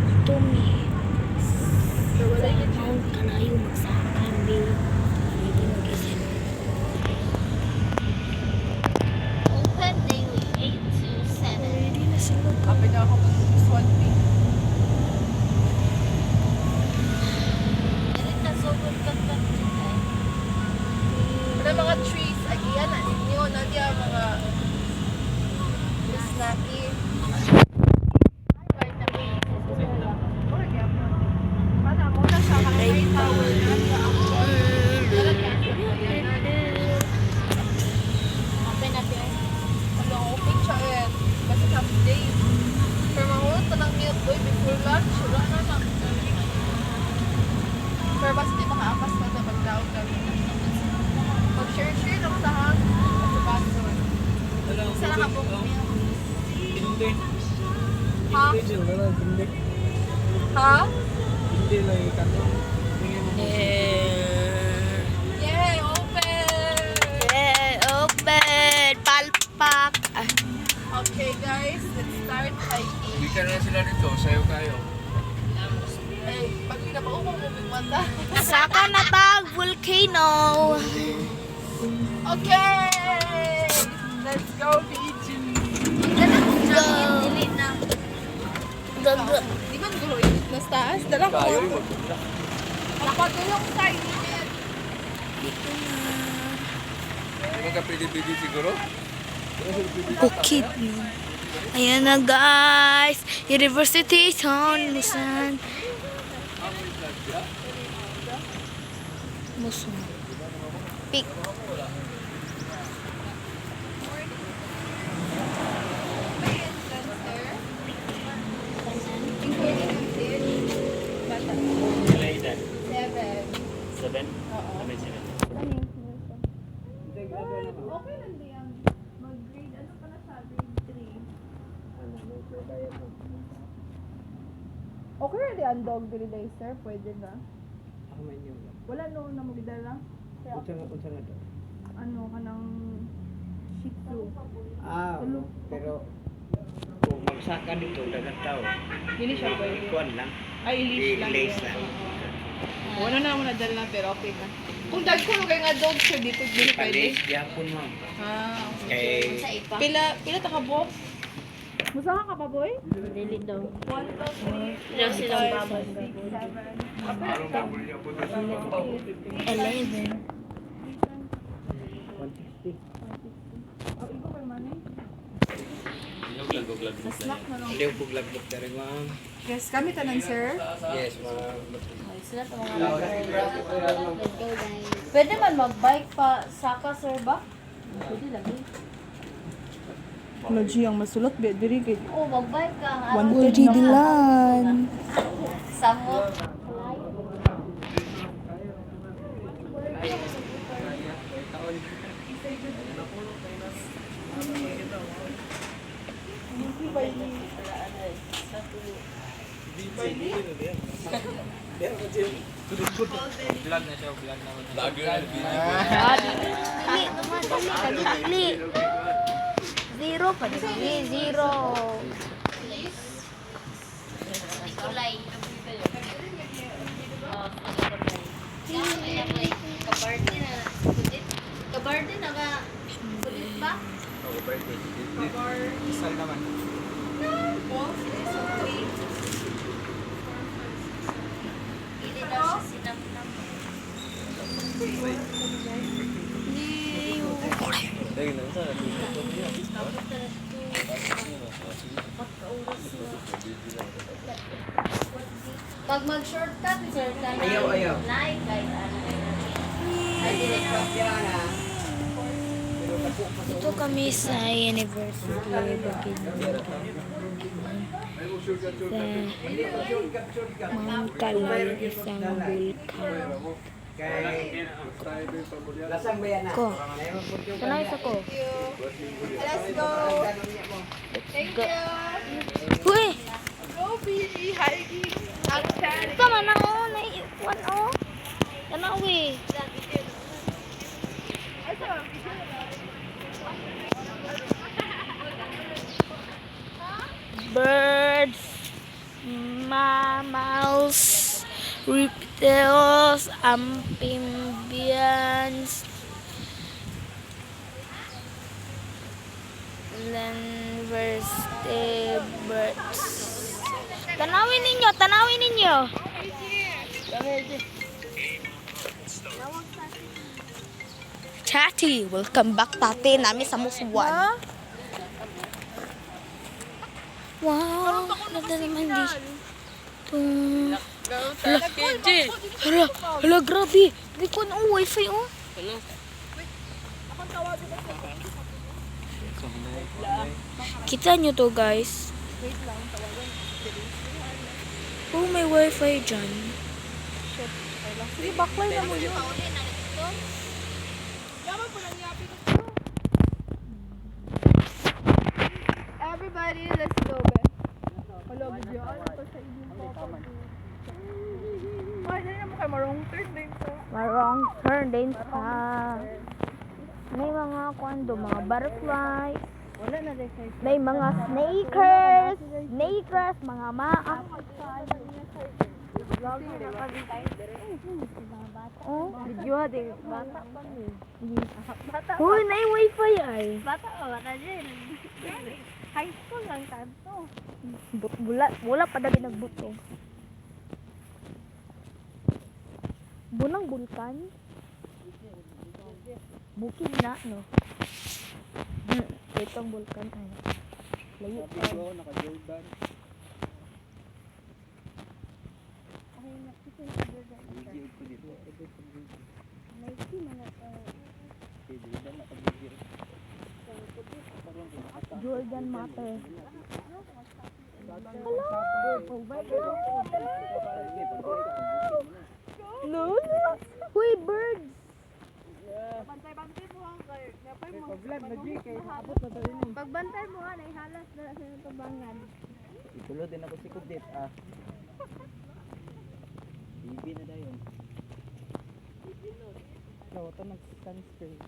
Dito mi. Sa Mount Kanayo magsakan bi. Hindi mag-isip. Open daily 8 to 7. Ready na sila. Kapit na ako kung Swan Peak. Dili ka sobrang kat today. Ano mga trees? Ay, iyan na ninyo. Nadia, mga snacky. Open na din. Ano, open siya eh. Kasi half day. Pero mahulot ka ng milk boy before lunch. Wala na lang. Pero basta di makaapas ka na mag-down ka. Mag-share-share lang sa hang. Sa bathroom. Isa lang ang milk. Ha? Ha? Yay! Open! Open! Palpak! Okay guys, let's start hiking. Hindi ka na sila dito, sayo kayo. Eh, pag pinapaupang mo mata. Saka na tag volcano! Okay! Let's go, BG! Go! Dili na. Gaga. Di ba gulo init na taas? Dala ko. Kayo rin magpunta. Kapag yung sa init. Ano ka pili-pili siguro? Bukid mo. Ayan na guys! University Town Musan. Musun. Pick. May entrance there. Including ang seat. Bata. 7. Oo. Okay lang diyan. Mag-grade, ano pa na siya? Grade 3. Okay rin di ang dog dili day, sir. Pwede na. Wala no na magdala. Ano ka ng Shih Tzu. Pero kung magsaka dito, dagat tao. Dili siya pwede. Kuan lang. Ay, I-lace lang. Wala na mo nadala na pero okay na. Kung dag ko kay nga dog sir dito dili pwede. Palis, yapon mo. Ah, Kay Sa ipa. pila ta ka box? Musa ka pa boy? Dili daw. 1, 2, 3, Daw silang babay. 11. 160. Oh, ibo kay manay. Hindi ko puglag-bug ka rin, ma'am. Yes, kami tanan sir. Yes, ma'am. Sila pa mga Let's go guys. Pwede man mag-bike pa saka sir ba? Pwede lagi. Lagi ang masulat be diri kay Oh, mag-bike ka. Uji dilan. Samot. Lagi na video. Dili naman, dili. Dili. Zero pa dili. Zero. Kulay. Kabarde na. Kulit. Kabarde na ba? Kulit ba? Isal naman. Hindi daw siya sinamnam. Lagi na sa Pag mag-shortcut, sir, Ayaw. Like, guys, ano. Ay, dili na. Ito kami sa University Bukidnon. Sa Mount Calay, isang vulkan. Kay lasang ba yan na? Ko. Tanay sa ko. Let's go. Thank you. Uy! Go BG hiking. Outside. Ito man ako. Naiiwan ako. Tanawi. Birds. mammals, reptiles, amphibians, land vertebrates. Tanawin ninyo, tanawin ninyo. Tati, welcome back Tati, nami sa Muswan. Wow, ganda naman dito. Hala, hala, grabe. Hindi ko na wifi, oh. Kita nyo to, guys. Oh, may wifi dyan. Sige, backline na mo yun. Everybody, let's go, be. Hello, video. Ano to sa inyong papa? Ay, dahil naman kayo marong third din sa. Wrong turn din pa. May mga kwando, mga butterfly. Wala na rin kayo. May mga snakers, mga maak. Oh, Video ha, di bata pa ni. huy, na yung wifi ay. Bata o, wala dyan. High school lang kanto. Wala pa dali nagbuto. Bunang bulkan. Bukid na, no? Ito ang bulkan ay. Layo pa. Naka-Jordan. Video ko dito. Jordan Matter. No, no. Huy, birds. Bantay-bantay mo ang kayo. Napay mo. Pag-vlog na G, kaya abot na tayo nun. Pagbantay mo ha, naihalas na sa tubangan. Itulo din ako si Kudit, ah. Bibi na daw yun. Ikaw, ito nag-sunscreen.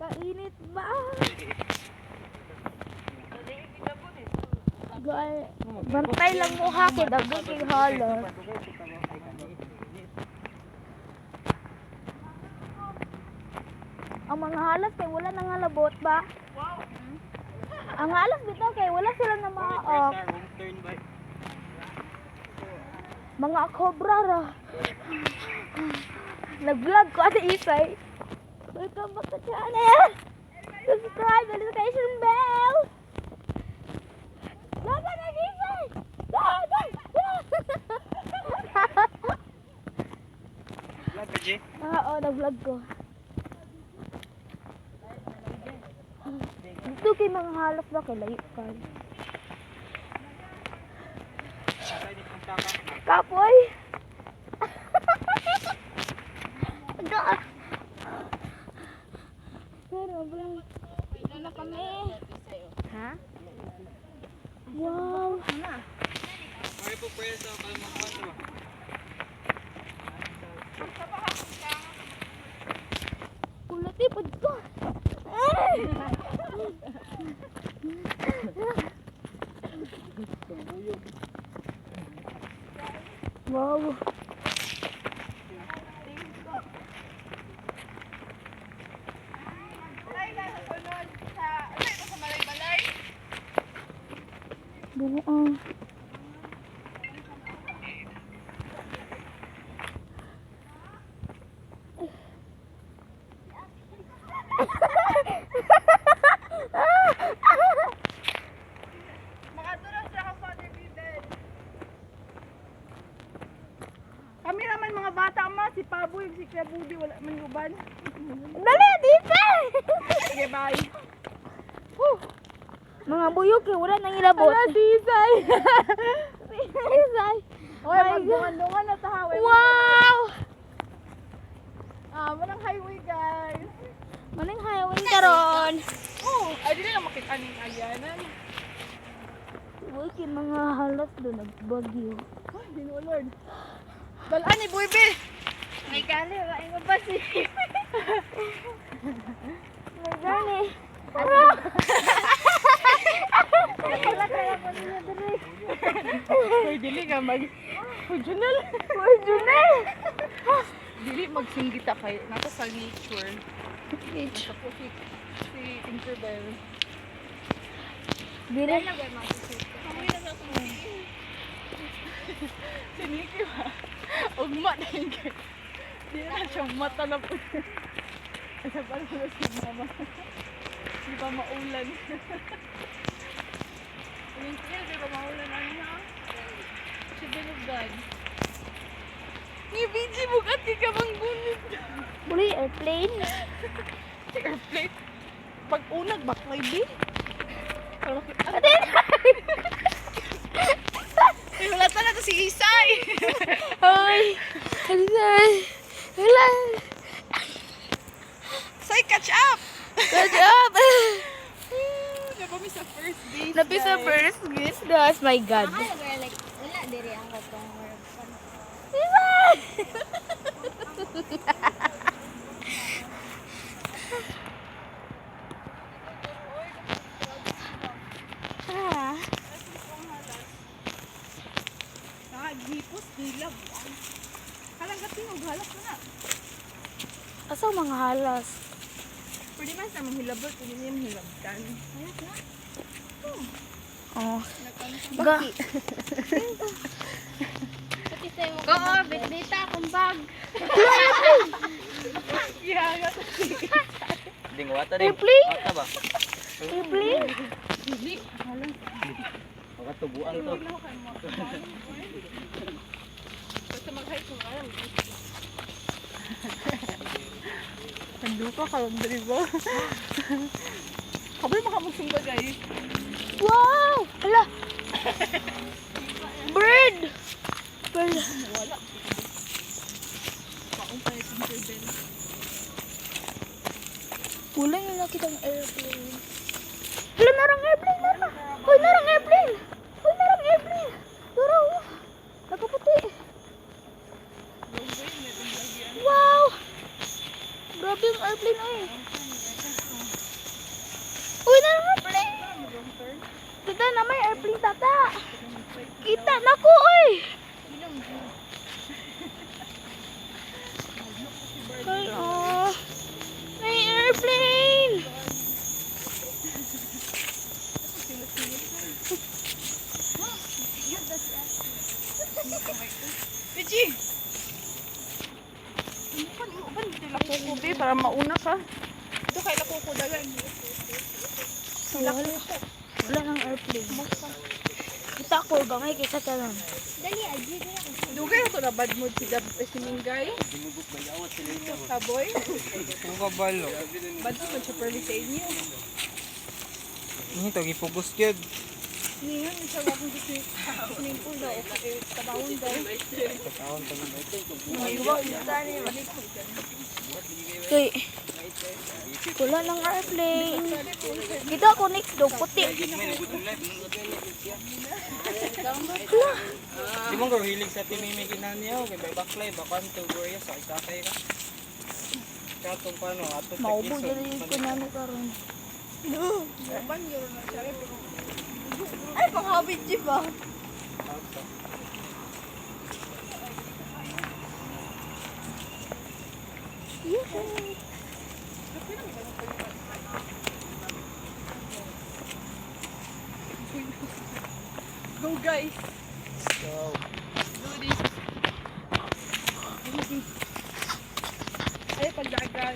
Kainit ba? Gal, bantay lang mo ha, kaya dabi kay halos. Ang mga halas kay wala nang halabot ba? Ang halas dito kay wala sila na maok. Mga cobra ra. Nag-vlog ko ate Isay. Welcome back to channel. Subscribe, notification bell. Laban na Isay. Laban. Vlog ka, G? Oo, nag-vlog ko. Dito kay mga halas ba kay layo ka. Kapoy. Pero bro, ano kami? Ha? Wow. Ay po pwede sa kalmakan ba? Kulati po ko. Ay! Wow. Buong. Makatulog siya ka Father Biden. Kami naman mga bata ma, si Paboy, si Kuya Budi, wala man uban. Dali, dito! Sige, bye. Mga buyok eh, wala nang ilabot. Wala, disay. Disay. Okay, magdungan-dungan na tahawin. Wow! Manang highway guys. Maning hayawin karon. Oh, ay di na makita ning ayanan. Uy, kin mga halas doon nagbagyo. Ay, Ginoo Lord. Balaan ni Boybe. May kali, kain mo pa si. May gani. Hoy, dili ka mag Junel. Uy, Junel! Dili magsinggita kay nata sa nature. Tapos si Tinkerbell. Dire. Si Nikki ba? Ugma na yun kay. Di na siya mata na po. Ano ba na si mama? Di ba maulan? Yung kaya, di ba maulan ano na? Si Binugdan. Ni BG mo ka, di ka bang gunit. Uli, airplane. Si airplane. Pag unag, baklay di. Atin! Ay, wala talaga si Isay. Hoy! Alisay! Wala! Say, catch up! Catch up! Napa mi sa first base. Napisa guys. first guys, guys. My God. Wala diri ang katong work. Ah. Nakagipos, hilab. Halang katinog, halak na. Asa mga halas? Pwede man sa mga hilabot, pwede niya hilabtan. Halak na. Oh. Ga. Oo, bitbita akong bag. Kaya nga. Ding wata din. Airplane? Wata ba? Airplane? Hindi. Makatubuan to. Wala ko kayo makapal. Basta mag-hike ko alam. Nanduka ka, dribble. Kabay makamusumba guys. Wow! Hala! Bird! Bird. Wala. Paong pa yung Tinkerbell. Wala yung nakita ng airplane. Hala, narang airplane! Narang! Hoy, narang airplane! Hoy, narang airplane! Narang! Nakaputi! Wow! Grabe yung airplane ay. Uy, narang airplane! Kita na may airplane tata! Kita na ko oy! Ay, oh! May airplane! Pichi! Uban, hindi lakuko, be, para mauna ka. Ito kay lakuko dagan. Wala nang airplane. Kita ko, gamay kaysa talon. Dali, aji dali ako. Dugay ako na bad mood si Gab si Minggay. Kaboy. Kung kabalo. Bad mood siya perli sa inyo. Ini to gipugos gyud. Ngayon, isa ba kung gusto swimming pool daw. Tabawon daw. Taon to gid. Mayuwa, isa ni balik. Uy, wala nang airplane. Kita ko next daw, puti. Di mo ko hilig sa timimi kinaniyo kay may baklay bakan to Gloria sa isakay ka. Katong paano ato sa Maubos dali ko nani karon. No, ban yun na siya. Ay, pang-habit jeep ah. Go guys. So, Do this. Ay, pagdagan.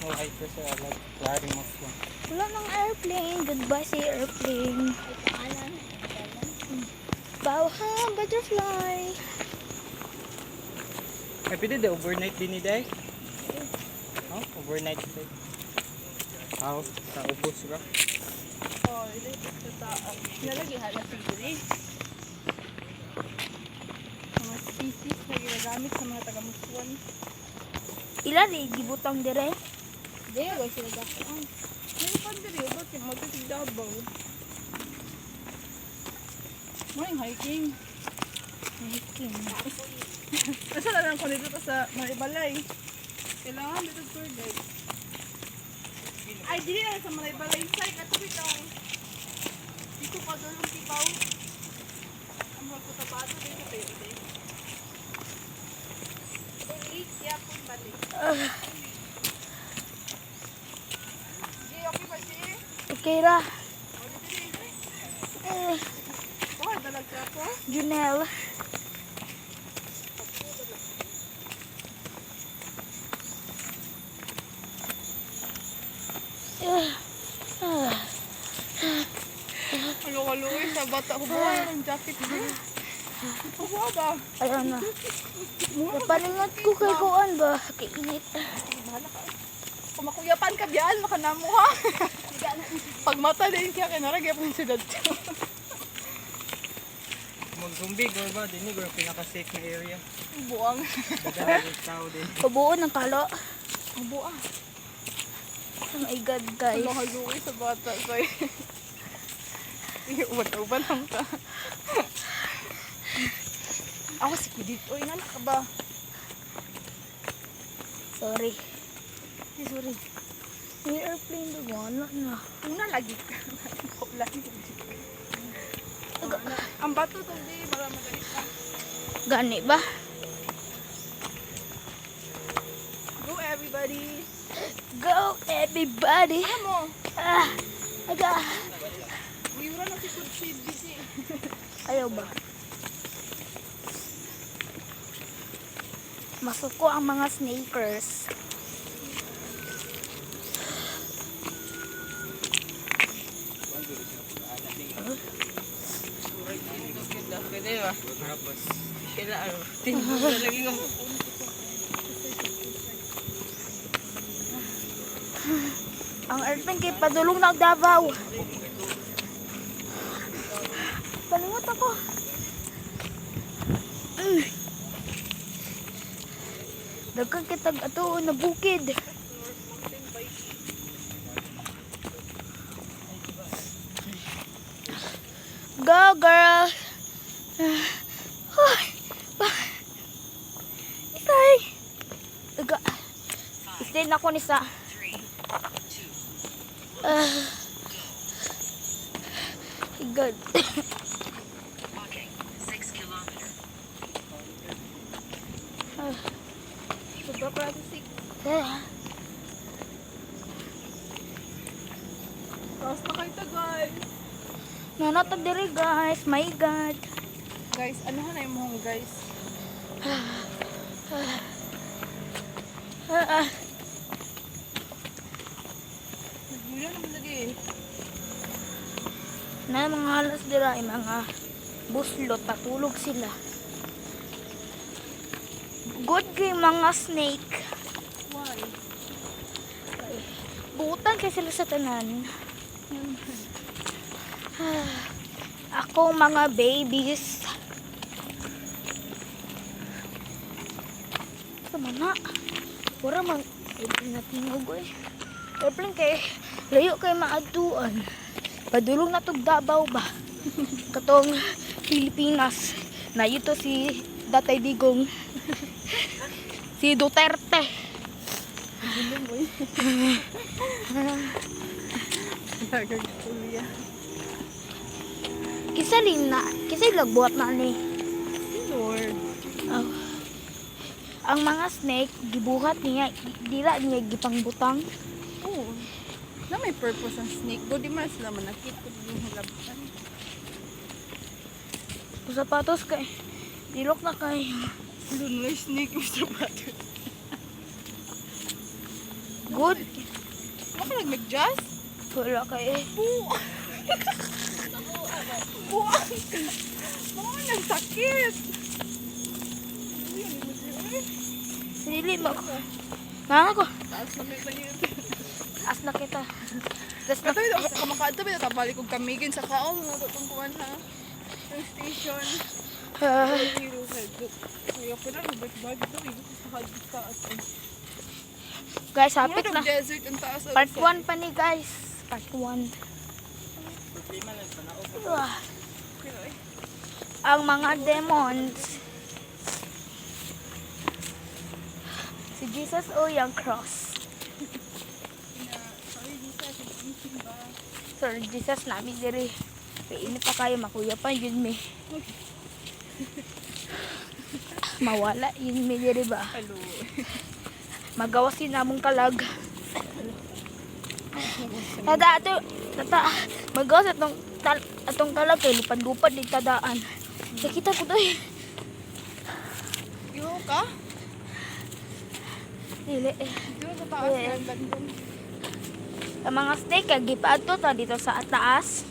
oh hi ko sa like klari mo so. Wala nang airplane. Goodbye sa airplane. Bawha, butterfly. Ay pwede de overnight din ni day. Oh, overnight day. How sa ubos ka? Oh, ito sa taas. Nalagi halas siguro eh. Mga species na ginagamit sa mga taga-Muswan. Ilan gibutang dire? Hindi, wala sila dakuan. May pandiri, ba't yung magtitigdabaw? Morning hiking. Hiking. Asa na lang ko dito to sa Maribalay. Kailangan dito tour guide. Ay, dili na sa Maribalay side. Ato bitong dito pa doon yung tibaw. Ang mga kutapato din sa tayo din. Ulit, yapon balik. Sige, okay ba siya? Okay ra. Oh, dalag ka po. Junel. Halo-halo sa bata ko buhay ng jacket din. Buwa ba? Ayun na. Paningat ko kay kuan ba? Kay init. Kung makuyapan ka biyan, makanamo ha. Pag mata din siya, kinaragyan po si Dadjo. Mag-zombie, go ba? Dini, go pinaka-safe na area. Buang. Dadahan yung tao din. Pabuo ng kalo. Buang. Oh my God, guys. Halo-halo sa bata. Say. Uwan-uwan lang ka. Ako si Kudit. Uy, nanak ka ba? Sorry. Ay, sorry. May airplane doon. Wala na. Una lagi ka. Lagi. Ang bato to di para magalit ka. Gani ba? Go everybody. Go, everybody. Ano mo? Ah, aga. Liura na si Kudsid busy. Ayaw ba? Masuko ang mga snakers. Pwede ba? Tapos, kailan ano? Tinuro na lagi ng Ang airplane kay padulong na og Davao. Palingot ako. Dagkang kitag ato na bukid. Go girl. Ay. Isay. Daga. Isay na ako ni sa. God. Sobra para sa 6. Tapos na kayo tagal. Nanatag diri guys. My God. Guys, ano na yung mong guys? Nagbulan naman lagi eh. Na mga halas dira ay mga buslot patulog sila. Good kay mga snake. Why? Buutan kay sila sa tanan. Ako mga babies. Sama na. Wala mang natingog eh. Airplane kay layo kay maaduan. Padulong na tog Davao ba? Katong Pilipinas. Na ito si Datay Digong. Si Duterte. Kisa rin na. Kisa ilagbuhat na ni. Lord. Oh. Ang mga snake, gibuhat niya. Dila niya gipangbutang. Oo. Na may purpose ang snake. Go di man sila manakit. Kung yung halabutan. Sapatos kay. Dilok na kay. Doon may snake yung sapatos. Good. Baka nag-adjust? Wala kay. Buwang! Mga nagsakit! Dili mo. Nanga ko. Taas na may maliit. As na kita. Tas na. Kato ito, sa kamakado ba ito? Tabalik kong kamigin sa kaon. Natutungkuhan ha. Yung station. Hero head. Kaya pala, nabalik-balik daw. Sa hadis taas. Guys, hapit Mura na. desert ang taas. Part 1 pa ni guys. Part 1. Problema lang sa naog. Ang mga demons. Si Jesus o yung cross. Sir Jesus namin diri. Kainit pa kayo, makuya pa yun mi. Mawala yun mi diri ba? Hello. Magawasin namong kalag. Tata, magawas atong kalag kay lupad-lupad di tadaan. Nakita ko doy. Iho ka? Dili. Dito sa taas. Eh. London. Ang mga snake kay gipaadto ta dito sa taas.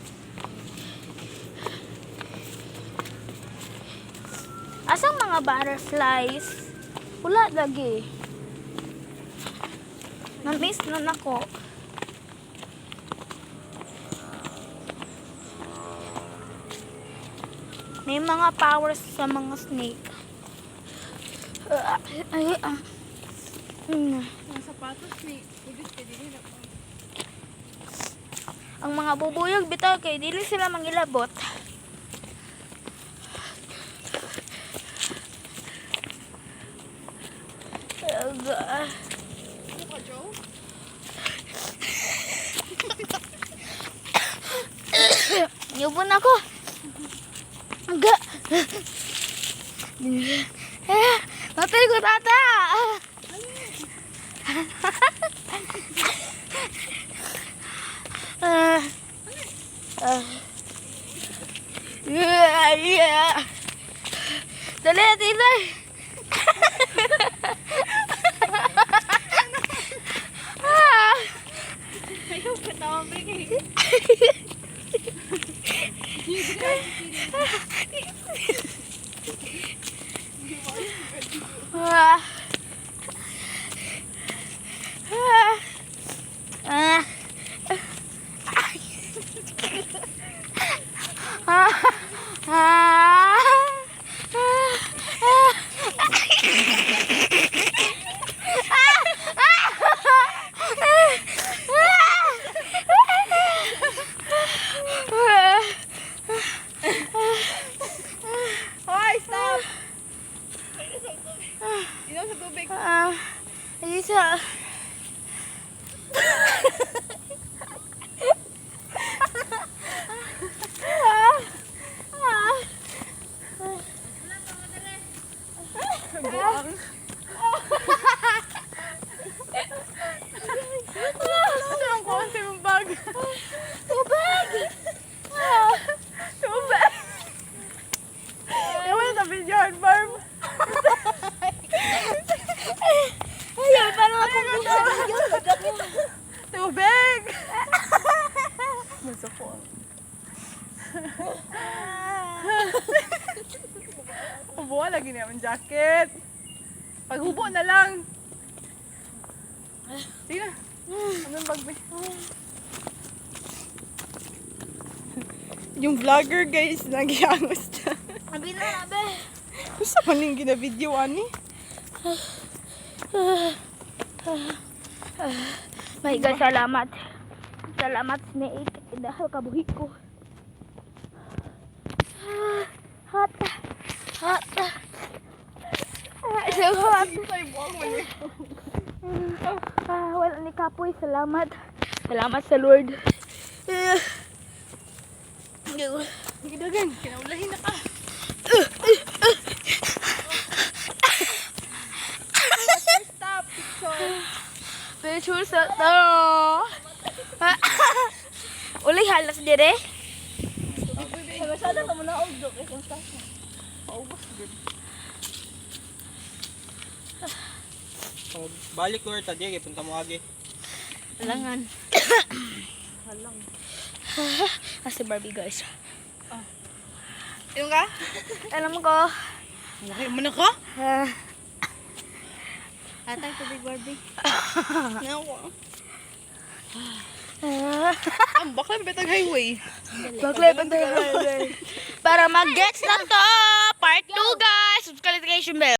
Asang mga butterflies? Wala lagi. Na-miss na nako. May mga powers sa mga snake. Ang sapatos ni Udit ka din na. Ang mga bubuyog bitaw kay dili sila mangilabot. Ano ka, Joe? Nyubon ako. Aga. Natay ko tata. Dali, titay. Ayaw ka tawag eh. Hoy, stop! Inom sa tubig. Alisa. Buang. Ano ang konti mong bag? Tubig. Tubig! Ewan na video on farm. Ayaw, parang akong gusto. Tubig! Masuko. Ubuha lagi naman jacket. Paghubo na lang. Sige na. Anong bag be? Yung vlogger guys, nagyangos na. Sabi na, abe. Gusto man yung gina-video ani? My God, salamat. Salamat, Snake. Dahil kabuhi ko. Hot. Hot. So hot. Ay, buwang mo niya. Wala ni Kapoy. Salamat. Salamat sa Lord. Gidagan, kinaulahin na ka. Stop, picture. Picture sa to. Uli halas dire. Masyado ka mo na uldok. Eh, kung stop mo. Paubos din. Kung balik ko ta di punta mo agi. Halangan. Halang. Si Barbie guys. Yung ka? Alam ko. Laki mo na ka? Atay tubig Barbie. Nawa. Ang bakla betag highway. Bakla pa tayo. Para mag-gets na to. part 2 guys. Subscribe bell.